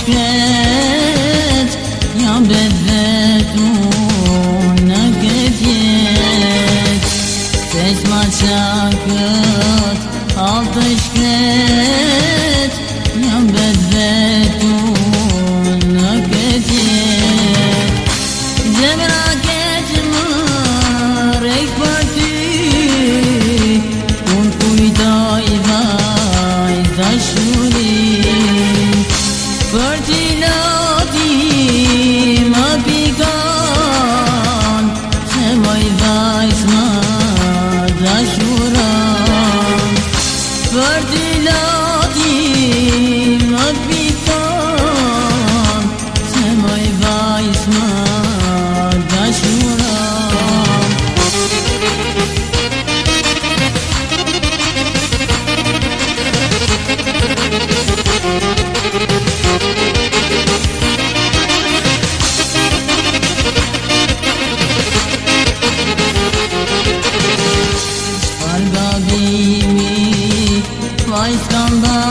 shkret, jam bevetu në këtë jet. Se s'ma qakët, altë shkret, jam bevetu në këtë jet. Zemra këtë më rejk për ty, unë kujtoj vaj dashurin. Për t'i loti më pikon, se moj vaj s'ma dashuron. Për t'i loti më pikon, se moj vaj s'ma dashuron. Vaj s'kam ba,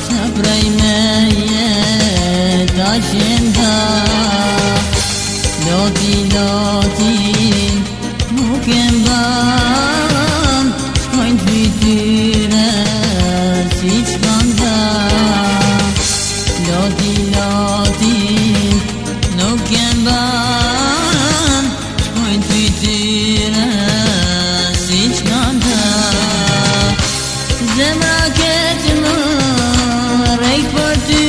që prej me jeta qenda. Loti, nuk e mban, shkojnë t'vytyre si q'kanda. Loti, nuk e mban, shkojnë t'vytyre si q'kanda. Zemra këtë më rejk për ty,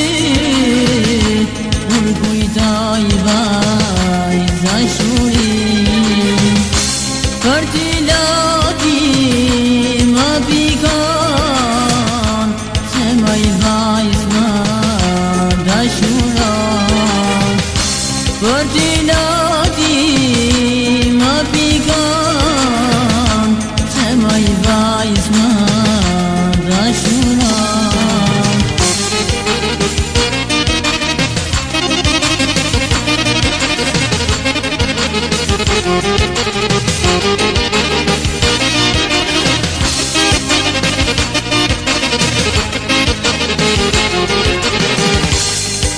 kur kujtoj vaj dashurin. Për t'i loti më pikon, se moj vaj s'ma dashuron. Për t'i loti më pikon, se moj vaj s'ma dashuron.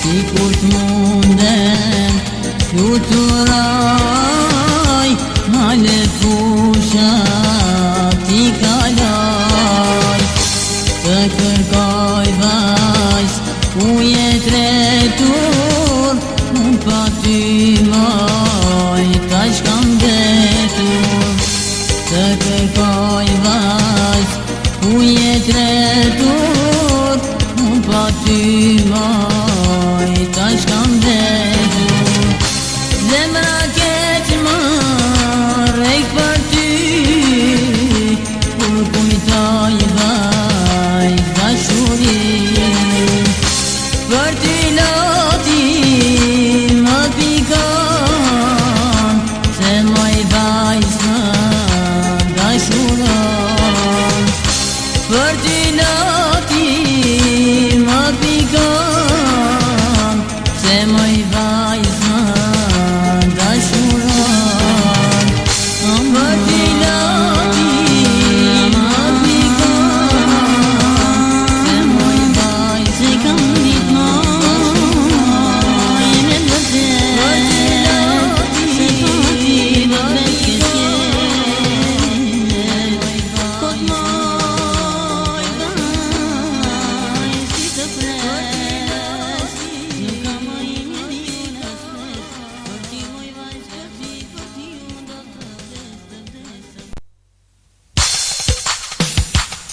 Si kur t'mundem fluturoj, malet fusha t'i kaloj. Të kërkoj vajz ku jet retur, unë pa ty moj ta shkam detur. Të kërkoj vajz